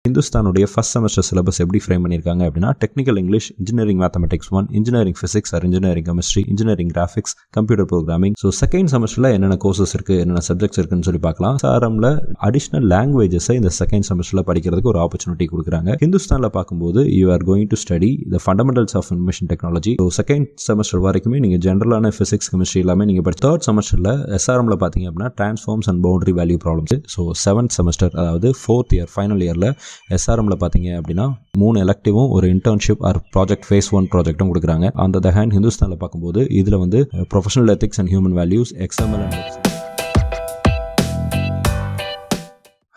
ஹிந்துஸ்தானுடைய first semester syllabus எப்படி frame பண்ணியிருக்காங்க அப்படின்னா technical English, engineering mathematics 1, engineering physics or engineering chemistry, engineering graphics, computer programming. So second செமஸ்டரில் என்னென்ன courses இருக்குது, என்னென்ன சப்ஜெக்ட்ஸ் இருக்குன்னு சொல்லி பார்க்கலாம். SRMல அடிஷ்னல் லாங்குவேஜஸை இந்த செகண்ட் செமஸ்டரில் படிக்கிறதுக்கு ஒரு ஆப்பர்ச்சுனிட்டி கொடுக்குறாங்க. ஹிந்துஸ்தானில் பார்க்கும்போது you are going to study the fundamentals of information technology. So second semester வரைக்குமே நீங்கள் ஜென்ரலான ஃபிசிக்ஸ், கெமிஸ்ட்ரி எல்லாமே நீங்கள் படிச்சு தேர்ட் செமஸ்டரில் SRMல பார்த்தீங்க அப்படின்னா transforms and boundary value problems. So seventh semester அதாவது ஃபோர்த் இயர் ஃபைனல் இயரில் SRMல பார்த்தீங்க அப்படின்னா 3 எலக்டிவும் ஒரு இன்டர்ன்ஷிப் ஆர் ப்ராஜெக்ட் ஃபேஸ் 1 ப்ராஜெக்ட்டும் கொடுக்குறாங்க. அந்த த ஹேண்ட் ஹிந்துஸ்தானில் பார்க்கும்போது இதில் வந்து professional ethics and human values, XML and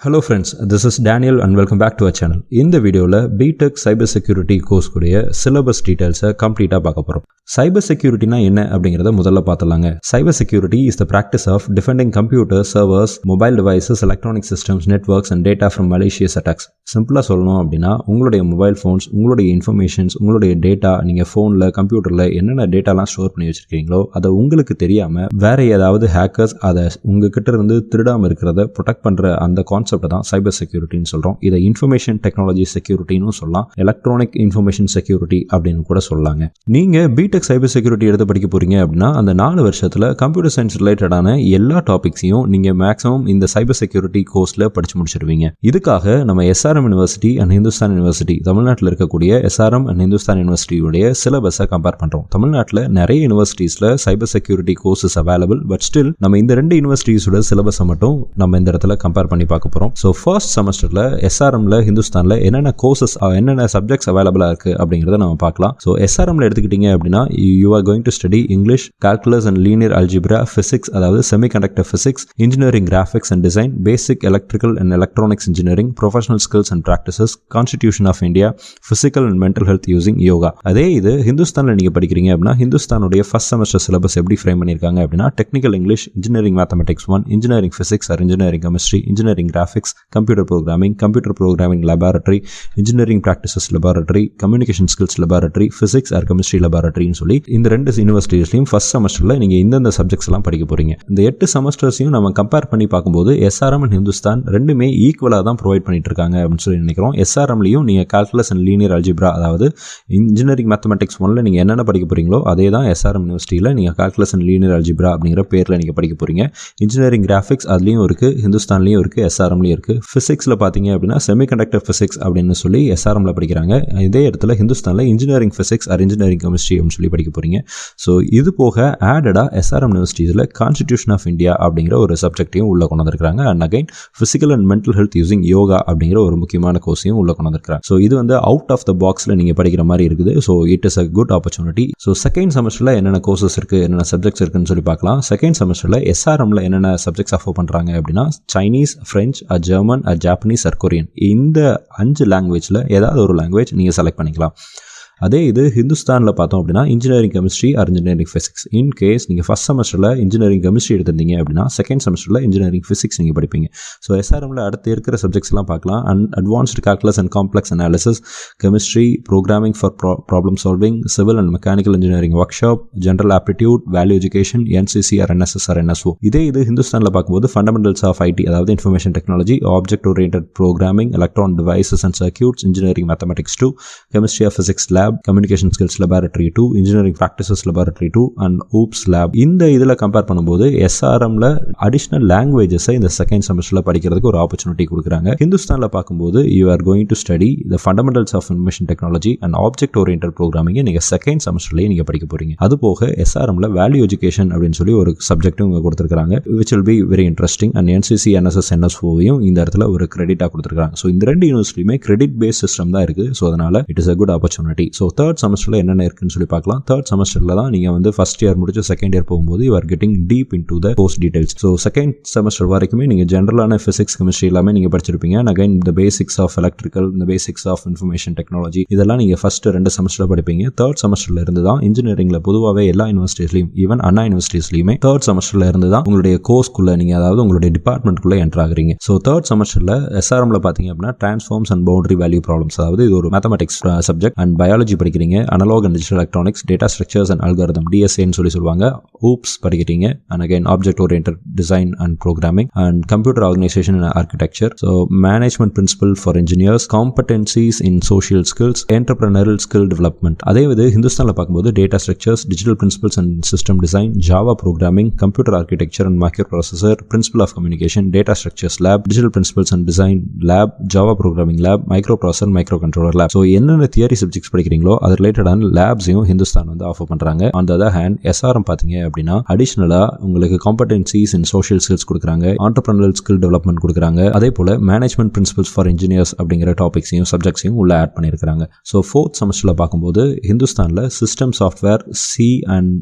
Hello friends, this is Daniel and welcome back to our channel. இந்த வீடியோவில் BTech Cyber Security கோர்ஸ் கூடிய சிலபஸ் டீடைல்ஸை கம்ப்ளீட்டாக பார்க்க போகிறோம். சைபர் செக்யூரிட்டினா என்ன அப்படிங்கிறத முதல்ல பார்த்துலாங்க. Cyber security is the practice of defending computer, servers, mobile devices, electronic systems, networks and data from malicious attacks. சிம்பிளாக சொல்லணும் அப்படின்னா உங்களுடைய மொபைல் ஃபோன்ஸ், உங்களுடைய இன்ஃபர்மேஷன்ஸ், உங்களுடைய டேட்டா, நீங்கள் ஃபோனில், கம்ப்யூட்டரில் என்னென்ன டேட்டாலாம் ஸ்டோர் பண்ணி வச்சுருக்கீங்களோ அதை உங்களுக்கு தெரியாமல் வேறு ஏதாவது ஹேக்கர்ஸ் அதை உங்ககிட்ட இருந்து திருடாமல் இருக்கிறத ப்ரொடெக்ட் பண்ணுற அந்த கான்செப்ட் தான் சைபர் செக்யூரிட்டின்னு சொல்கிறோம். இதை இன்ஃபர்மேஷன் டெக்னாலஜி செக்யூரிட்டின்னு சொல்லலாம், எலக்ட்ரானிக் இன்ஃபர்மேஷன் செக்யூரிட்டி அப்படின்னு கூட சொல்லலாங்க. நீங்கள் BTech சைபர் செக்யூரிட்டி எடுத்து படிக்க போறீங்க அப்படின்னா அந்த 4 வருஷத்தில் கம்ப்யூட்டர் சயின்ஸ் ரிலேட்டடான எல்லா டாபிக்ஸையும் நீங்கள் மேக்ஸிமம் இந்த சைபர் செக்யூரிட்டி கோர்ஸில் படிச்சு முடிச்சிருவீங்க. இதுக்காக நம்ம SRM university and Hindustan university, தமிழ்நாட்டில் இருக்கக்கூடிய SRM அண்ட் ஹிந்துஸ்தான் யூனிவர்சிட்டியுடைய சிலபஸை கம்பேர் பண்ணுறோம். தமிழ்நாட்டில் நிறைய யூனிவர்சிட்டிஸில் cyber security courses available. But still நம்ம இந்த 2 யூனிவர்சிட்டிஸோட சிலபஸை மட்டும் நம்ம இந்த இடத்துல கம்பேர் பண்ணி பார்க்க போகிறோம். ஸோ ஃபர்ஸ்ட் செமஸ்டரில் SRMல ஹிந்துஸ்தானில் என்னென்ன கோர்சஸ், என்னென்ன சப்ஜெக்ட்ஸ் அவைலபிளாக இருக்குது அப்படிங்கிறத நம்ம பார்க்கலாம். ஸோ SRMல எடுத்துக்கிட்டீங்க அப்படின்னா you are going to study English, calculus and linear algebra, physics அதாவது semiconductor physics, engineering graphics and design, basic electrical and electronics engineering, professional skills and practices, constitution of India, physical and mental health using yoga. அதே இது ஹிந்துஸ்தானில் நீங்கள் படிக்கிறீங்க அப்படின்னா ஹிந்துஸ்தானுடைய first semester syllabus எப்படி frame பண்ணியிருக்காங்க அப்படின்னா technical English, engineering mathematics 1, engineering physics or engineering chemistry, engineering graphics, computer programming, computer programming laboratory, engineering practices laboratory, communication skills laboratory, physics or chemistry லேபார்டரின்னு சொல்லி இந்த 2 யூனிவர்சிட்டிஸ்லையும் ஃபர்ஸ்ட் செமஸ்டரில் நீங்கள் இந்தந்த சப்ஜெக்ட்ஸ் எல்லாம் படிக்க போறீங்க. இந்த 8 செமஸ்டர்ஸையும் நம்ம கம்பேர் பண்ணி பார்க்கும்போது SRM அண்ட் ஹிந்துஸ்தான் ரெண்டுமே ஈக்குவலாக தான் ப்ரொவைட் பண்ணிட்டு இருக்காங்க அப்படின்னு சொல்லி நினைக்கிறோம். SRMலையும் நீங்கள் கால்குலஸ் அண்ட் லீனியர் அல்ஜிப்ரா அதாவது இன்ஜினியரிங் மேத்தமெட்டிக்ஸ் 1ல நீங்கள் என்னென்ன படிக்க போறீங்களோ அதே தான் SRM யூனிவர்சிட்டியில் நீங்கள் கால்குலஸ் அண்ட் லீனியர் அல்ஜிப்ரா அப்படிங்கிற பேரில் நீங்கள் படிக்க போறீங்க. இன்ஜினியரிங் கிராஃபிக்ஸ் அதுலேயும் இருக்குது, ஹிந்துஸ்தான்லையும் இருக்குது, SRMலையும் இருக்குது. ஃபிசிக்ஸில் பார்த்தீங்க அப்படின்னா செமிகண்டக்டர் ஃபிசிக்ஸ் அப்படின்னு சொல்லி SRMல படிக்கிறாங்க. இதே இடத்துல ஹிந்துஸ்தானில் engineering physics or engineering chemistry அப்படின்னு சொல்லி படிக்க போறீங்க. ஸோ இது போக ஆடடா SRM யூனிவர்சிட்டிஸில் கான்ஸ்டிடியூஷன் ஆஃப் இந்தியா அப்படிங்கிற ஒரு சப்ஜெக்டையும் உள்ள கொண்டு வந்திருக்காங்க. And again physical and mental health using yoga அப்படிங்கிற ஒரு முக்கியமான கோர்ஸையும் உள்ள கொண்டு வந்திருக்காங்க. ஸோ இது வந்து அவுட் ஆஃப் த பாக்ஸில் நீங்கள் படிக்கிற மாதிரி இருக்குது. So it is a good opportunity. So second செமஸ்டரில் என்னென்ன கோர்சஸ் இருக்குது, என்னென்ன சப்ஜெக்ட்ஸ் இருக்குன்னு சொல்லி பார்க்கலாம். செகண்ட் செமஸ்டரில் SRMல என்னென்ன சப்ஜெக்ட்ஸ் ஆஃபர் பண்ணுறாங்க அப்படின்னா Chinese, French, German, Japanese, Korean. இந்த 5 லாங்குவேஜில் ஏதாவது ஒரு லாங்குவேஜ் நீங்கள் செலக்ட் பண்ணிக்கலாம். அதே இது ஹிந்துஸ்தானில் பார்த்தோம் அப்படின்னா engineering chemistry or engineering physics. In case நீங்கள் ஃபர்ஸ்ட் செமஸ்டரில் இன்ஜினியரிங் கெமிஸ்ட்ரி எடுத்திருந்தீங்க அப்படின்னா செகண்ட் செமஸ்டரில் இன்ஜினியரிங் ஃபிசிக்ஸ் நீங்கள் படிப்பீங்க. ஸோ SRMல அடுத்து இருக்கிற சப்ஜெக்ட்ஸ்லாம் பார்க்கலாம். Advanced calculus and complex analysis, chemistry, programming for problem solving, civil and mechanical engineering workshop, general aptitude, value education, NCC or NSS or NSO. இதே இது ஹிந்துஸ்தானில் பார்க்கும்போது ஃபண்டமெண்டல்ஸ் ஆஃப் IT அதாவது information technology, object oriented programming, electron devices and circuits, engineering mathematics 2, chemistry of physics lab, communication skills laboratory 2, engineering practices laboratory 2 and OOPS lab. இந்த இதில் compare பண்ணும்போது SRMல additional லாங்குவேஜஸை இந்த second செமஸ்டரில் படிக்கிறதுக்கு ஒரு ஆப்பர்ச்சுனிட்டி கொடுக்குறாங்க. ஹிந்துஸ்தானில் பார்க்கும்போது you are going to study the fundamentals of information technology and object oriented programming நீங்கள் செகண்ட் செமஸ்டர்லேயே நீங்கள் படிக்க போறீங்க. அது போக SRMல வேல்யூ எஜுகேஷன் அப்படின்னு சொல்லி ஒரு சப்ஜெக்டும் இங்கே கொடுத்துருக்காங்க, which will be very interesting. and NCC, NSS, NSOவையும் இந்த இடத்துல ஒரு கிரெடிட்டாக கொடுத்துருக்காங்க. ஸோ இந்த 2 யூனிவர்சிட்டியுமே கிரெடிட் பேஸ் சிஸ்டம் தான் இருக்குது. ஸோ அதனால it is a good opportunity. So third செமஸ்டரில் என்னென்ன இருக்குன்னு சொல்லி பார்க்கலாம். தேர்ட் செமஸ்டரில் தான் நீங்கள் வந்து ஃபர்ஸ்ட் இயர் முடிச்சு செகண்ட் இயர் போகும்போது you are getting deep in to the course details. So second semester வரைக்குமே நீங்கள் ஜென்ரலான ஃபிசிக்ஸ், கெமிஸ்ட்ரி எல்லாமே நீங்கள் படிச்சிருப்பீங்க. அண்ட் அகைன் இந்த பேசிக்ஸ் ஆஃப் எலக்ட்ரிக்கல், இந்த பேசிக்ஸ் ஆஃப் இன்ஃபர்மேஷன் டெக்னாலஜி இதெல்லாம் நீங்கள் ஃபர்ஸ்ட் 2 செமஸ்டரில் படிப்பீங்க. தேர்ட் செமஸ்டரில் இருந்து தான் இன்ஜினியரிங்கில் பொதுவாகவே எல்லா யூனிவர்சிட்டிஸ்லையும், ஈவன் அண்ணா யூனிவர்சிட்டிஸ்லையுமே தேர்ட் செமஸ்டரில் இருந்து தான் உங்களுடைய கோர்ஸ்க்குள்ளே நீங்கள் அதாவது உங்களுடைய டிபார்ட்மெண்ட்குள்ளே என்டர் ஆகுறீங்க. ஸோ தேர்ட் செமஸ்டரில் SRMல பார்த்தீங்க அப்படின்னா transforms and boundary value problems, அதாவது இது ஒரு mathematics subject, and biology biology படிக்கிறீங்க, analogue and digital electronics, data structures and algorithm டிஎஸ்ஏன்னு சொல்லுவாங்க. ஊப்ஸ் படிக்கிறீங்க, and again object oriented design and programming and computer organisation and architecture. So management principle for engineers, competencies in social skills, entrepreneurial skill development. அதே இது ஹிந்துஸ்தானில் பார்க்கும்போது data structures, digital principles and system design, Java programming, computer architecture and microprocessor, principle of communication, data structures lab, digital principles and design lab, Java programming lab, microprocessor, microcontroller lab. So என்னென்ன theory subjects படிக்கிறீங்களோ அது ரிலேட்டடான லேப்ஸையும் ஹிந்துஸ்தான் வந்து offer பண்றாங்க. On the other hand SRM பார்த்தீங்க அப்படின்னா அடிஷனலா உங்களுக்கு காம்படென்சிஸ் இன் சோஷியல் ஸ்கில்ஸ் கொடுக்குறாங்க, ஆண்டர்பிரனரல் ஸ்கில் டெவலப்மெண்ட் கொடுக்குறாங்க, அதே போல மேனேஜ்மெண்ட் பிரின்சிபல்ஸ் ஃபார் இன்ஜினியர்ஸ் அப்படிங்கிற டாபிக்ஸையும் சப்ஜெக்ட்ஸையும் உள்ள ஆட் பண்ணியிருக்காங்க. ஸோ ஃபோர்த் செமஸ்டரில் பார்க்கும்போது ஹிந்துஸ்தானில் system software, C and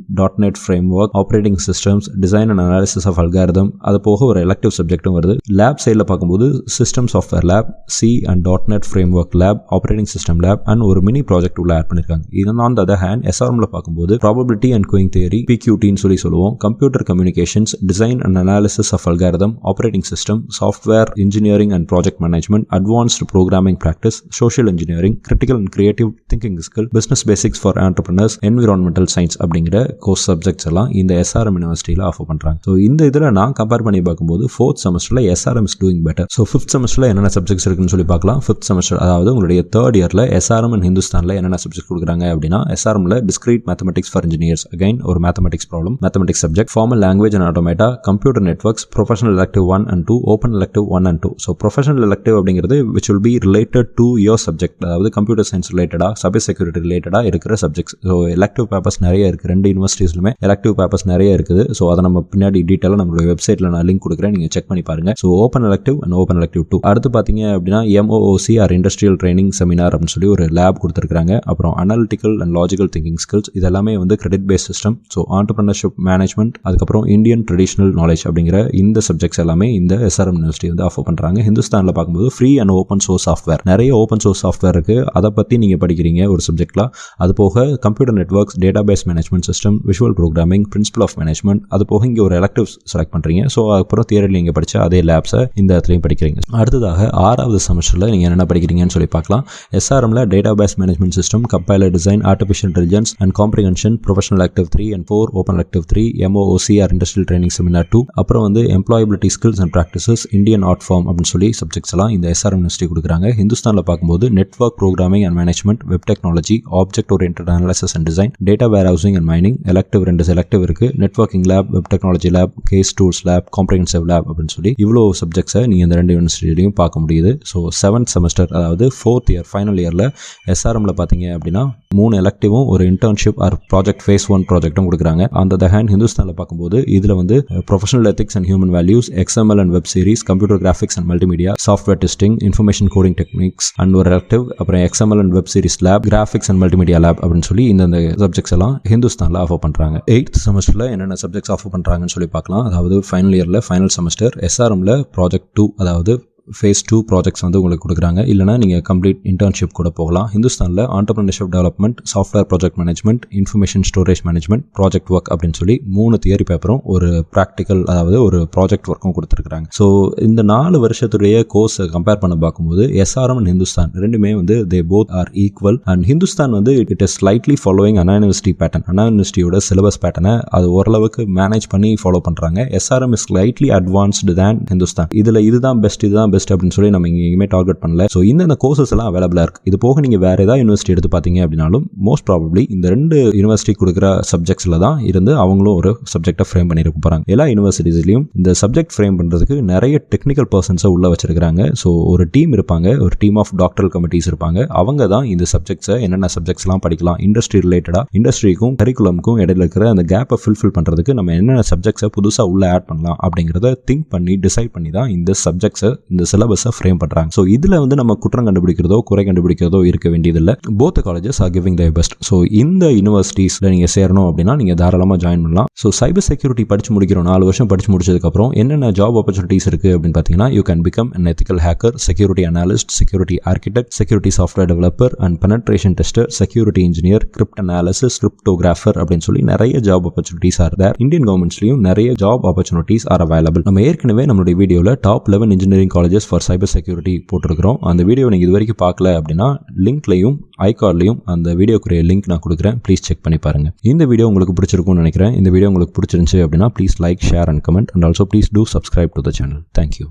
.NET framework, operating systems, design and analysis of algorithm, அது போக ஒரு எலக்டிவ் சப்ஜெக்ட்டும் வருது. லேப் சைடில் பார்க்கும்போது system software lab, C and .NET framework lab, operating system lab and ஒரு மினி ப்ராஜெக்ட் உள்ள add பண்ணியிருக்காங்க. இது ஆன் த அதர் ஹேண்ட் எஸ்ஆர்எம்ல பார்க்கும்போது ப்ராபபிலிட்டி அண்ட் குயிங் தியரி, PQTன்னு சொல்லுவோம், computer communications, design and analysis of algorithm, operating system, software engineering and project management, advanced programming practice, social engineering, critical and creative thinking skill, business basics for entrepreneurs, environmental science அப்படிங்கிற course subjects எல்லாம் இந்த SRM யூனிவர்சிட்டியில் offer பண்றாங்க. So இந்த இதில் நான் compare பண்ணி பார்க்கும்போது ஃபோர்த் செமஸ்டரில் SRM is doing better. So fifth செமஸ்டரில் என்னென்ன சப்ஜெக்ட்ஸ் இருக்குன்னு சொல்லி பார்க்கலாம். ஃபிஃப்த் செமஸ்டர் அதாவது உங்களுடைய தேர்ட் இயரில் எஸ்ஆர்எம் அண்ட் ஹிந்துஸ்தானில் என்னென்ன சப்ஜெக்ட் கொடுக்குறாங்க அப்படின்னா எஸ்ஆர்எம்ல discrete mathematics for engineers, again ஒரு mathematics problem, mathematics subject, formal language and automata, computer networks, professional elective 1 and 2, open elective 1 and 2. So professional elective அப்படிங்கிறது which will be related to your subject, அதாவது computer science ரிலேட்டடாக, cyber security ரிலேட்டடாக இருக்கிற subjects. So elective papers நிறைய இருக்குது, ரெண்டு யூனிவர்சிட்டிஸ்லுமே elective papers நிறைய இருக்குது. ஸோ அதை நம்ம பின்னாடி டீட்டெயிலாக நம்மளுடைய வெப்சைட்டில் நான் லிங்க் கொடுக்குறேன், நீங்கள் செக் பண்ணி பாருங்க. So open elective and open elective 2. அடுத்து பார்த்தீங்க அப்படின்னா MOOC or industrial training seminar அப்படின்னு சொல்லி ஒரு லேப் கொடுத்துருக்காங்க. அப்புறம் analytical and logical thinking skills, இதெல்லாமே வந்து credit based system. So entrepreneurship management, அதுக்கப்புறம் இந்தியன் ட்ரெடிஷனல் நாலேஜ் அப்படிங்கிற இந்த சப்ஜெக்ட்ஸ் எல்லாமே இந்த எஸ்ஆர்எம் யூனிவர்சிட்டி வந்து ஆஃபர் பண்ணுறாங்க. ஹிந்துஸ்தானில் பார்க்கும்போது free and open source software, நிறைய ஓப்பன் சோர்ஸ் சாஃப்ட்வேர் இருக்குது, அதை பற்றி நீங்கள் படிக்கிறீங்க ஒரு சப்ஜெக்ட்ல. அது போக computer networks, data base management system, visual programming, principle of management, அது போக இங்கே ஒரு எலக்டிவ் செலக்ட் பண்ணுறீங்க. ஸோ அதுக்கப்புறம் தியரியில் நீங்கள் படித்த அதே லேப்ஸை இந்த இடத்துலையும் படிக்கிறீங்க. அடுத்ததாக 6வது செமஸ்டரில் நீங்கள் என்னென்ன படிக்கிறீங்கன்னு சொல்லி பார்க்கலாம். எஸ்ஆர்எம்ல data base management system, compiler design, artificial intelligence and comprehension, professional elective 3 and 4, open elective 3, MOOC or industrial training seminar 2, அப்புறம் வந்து employability skills and practices, Indian art form அப்படின்னு சொல்லி சப்ஜெக்ட்ஸ் எல்லாம் இந்த எஸ்ஆர்எம் யூனிவர்சிட்டி கொடுக்குறாங்க. ஹிந்துஸ்தானில் பார்க்கும்போது network programming and management, web technology, object oriented analysis and design, data warehousing and mining, elective 2 selective இருக்கு, networking lab, web technology lab, case tools lab, comprehensive lab அப்படின்னு சொல்லி இவ்வளோ சப்ஜெக்ட்ஸை நீங்கள் இந்த ரெண்டு யூனிவர்சிட்டிலையும் பார்க்க முடியுது. ஸோ 7th செமஸ்டர் அதாவது 4th இயர் ஃபைனல் இயரில் எஸ்ஆர்எம்ல பார்த்தீங்க அப்படின்னா 3 எலக்டிவும் ஒரு இன்டர்ன்ஷிப் ஆர் ப்ராஜெக்ட் ஃபேஸ் 1 ப்ராஜெக்ட்டும் கொடுக்குறாங்க. அந்த த ஹேண்ட் ஹிந்துஸ்தானில் பார்க்கும்போது இதில் வந்து professional ethics and human values, XML and web series, computer graphics and multimedia, software testing, information coding techniques and ஒரு எலக்டிவ், அப்புறம் XML and web series lab, graphics and multimedia lab அப்படின்னு சொல்லி இந்த சப்ஜெக்ட்ஸ் எல்லாம் ஹிந்துஸ்தானில் offer பண்ணுறாங்க. 8th செமஸ்டரில் என்னென்ன subjects offer பண்ணுறாங்கன்னு சொல்லி பார்க்கலாம். அதாவது ஃபைனல் இயரில் ஃபைனல் செமஸ்டர் எஸ்ஆர்எம்ல ப்ராஜெக்ட் 2 அதாவது ஃபேஸ் 2 ப்ராஜெக்ட்ஸ் வந்து உங்களுக்கு கொடுக்குறாங்க. இல்லைனா நீங்கள் கம்ப்ளீட் இன்டர்ன்ஷிப் கூட போகலாம். ஹிந்துஸ்தானில் entrepreneurship development, software project management, information storage management, project work அப்படின்னு சொல்லி 3 தியரி பேப்பரும் ஒரு ப்ராக்டிக்கல் அதாவது ஒரு ப்ராஜெக்ட் ஒர்க்கும் கொடுத்துருக்காங்க. ஸோ இந்த 4 வருஷத்துடைய கோர்ஸை கம்பேர் பண்ண பார்க்கும்போது எஸ்ஆர்எம் அண்ட் ஹிந்துஸ்தான் ரெண்டுமே வந்து they both are equal. And Hindustan வந்து it is slightly following Anna university pattern, Anna யூனிவர்சிட்டியோட சிலபஸ் பேட்டர்னை அது ஓரளவுக்கு மேனேஜ் பண்ணி ஃபாலோ பண்ணுறாங்க. SRM is slightly advanced than Hindustan. இதில் இதுதான் பெஸ்ட் அப்படின்னு சொல்லி நம்ம எங்கேயுமே டார்கெட் பண்ணல. ஸோ இந்த கோர்சஸ் எல்லாம் அவைலபிளா இருக்கு. இது போக நீங்க வேற ஏதாவது யூனிவர்சிட்டி எடுத்து பார்த்தீங்க அப்படின்னாலும் மோஸ்ட் ப்ராபப்ளி இந்த 2 யூனிவர்சிட்டி கொடுக்குற சப்ஜெக்ட்ஸ்ல தான் இருந்து அவங்களும் ஒரு சப்ஜெக்டை ஃப்ரேம் பண்ணிருக்க போறாங்க. எல்லா யூனிவர்சிட்டிஸ்லயும் இந்த சப்ஜெக்ட் ஃப்ரேம் பண்றதுக்கு நிறைய டெக்னிக்கல் பர்சன்ஸை உள்ள வச்சிருக்காங்க. ஸோ ஒரு டீம் இருப்பாங்க, ஒரு டீம் ஆஃப் டாக்டரல் கமிட்டிஸ் இருப்பாங்க. அவங்க தான் இந்த சப்ஜெக்ட்ஸை என்னென்ன சப்ஜெக்ட்ஸ் எல்லாம் படிக்கலாம், இண்டஸ்ட்ரி ரிலேட்டடா இண்டஸ்ட்ரிக்கும் கரிக்குலமுக்கும் இடையில இருக்கிற அந்த கேப்பை ஃபில்ஃபில் பண்றதுக்கு நம்ம என்னென்ன சப்ஜெக்ட்ஸை புதுசா உள்ள ஆட் பண்ணலாம் அப்படிங்கிறத திங்க் பண்ணி டிசைட் பண்ணி தான் இந்த சப்ஜெக்ட்ஸை இந்த சிலபஸை ஃப்ரேம் பண்றாங்க. ஸோ இதுல வந்து நம்ம குற்றம் கண்டுபிடிக்கிறதோ குறை கண்டுபிடிக்கிறதோ இருக்க வேண்டியதில்லை. Both colleges are giving the best. So இந்த யூனிவர்சிட்டிஸ்ல நீங்க சேரணும் அப்படின்னா நீங்க தாராளமா ஜாயின் பண்ணலாம். ஸோ சைபர் செக்யூரிட்டி படிச்சு முடிக்கிறோம், 4 வருஷம் படிச்சு முடிச்சதுக்கு அப்புறம் என்னென்ன ஜாப் ஆப்பர்ச்சுனிட்டிஸ் இருக்கு அப்படின்னு பார்த்தீங்கன்னா you can become an ethical hacker, security analyst, security architect, security software developer and penetration tester, security engineer, crypt analysis, cryptographer அப்படின்னு சொல்லி நிறைய job opportunities are there. Indian கவர்மெண்ட்ஸ்லயும் நிறைய ஜாப் ஆப்பர்ச்சுனிட்டிஸ் ஆர் அவைலபிள். நம்ம ஏற்கனவே நம்மளுடைய வீடியோல top 11 engineering college colleges for cyber security போட்டிருக்கிறோம். அந்த வீடியோ நீங்கள் இது வரைக்கும் பார்க்கல அப்படின்னா லிங்க்லையும் ஐகார்ட்லையும் அந்த வீடியோக்குரிய லிங்க் நான் கொடுக்குறேன். ப்ளீஸ் செக் பண்ணி பாருங்கள். இந்த வீடியோ உங்களுக்கு பிடிச்சிருக்கும்னு நினைக்கிறேன். இந்த வீடியோ உங்களுக்கு பிடிச்சிருந்துச்சு அப்படின்னா please like, share and comment, and also please do subscribe to the channel. Thank you.